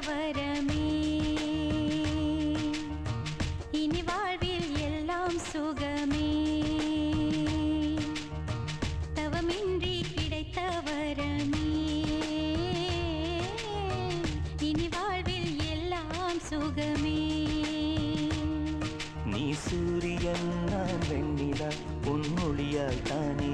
வரமே இனி வாழ்வில் எல்லாம் சுகமே தவமின்றி கிடைத்த வரமே இனி வாழ்வில் எல்லாம் சுகமே நீ சூரியன் நான் வெண்ணிலா உன் மொழியால் தானே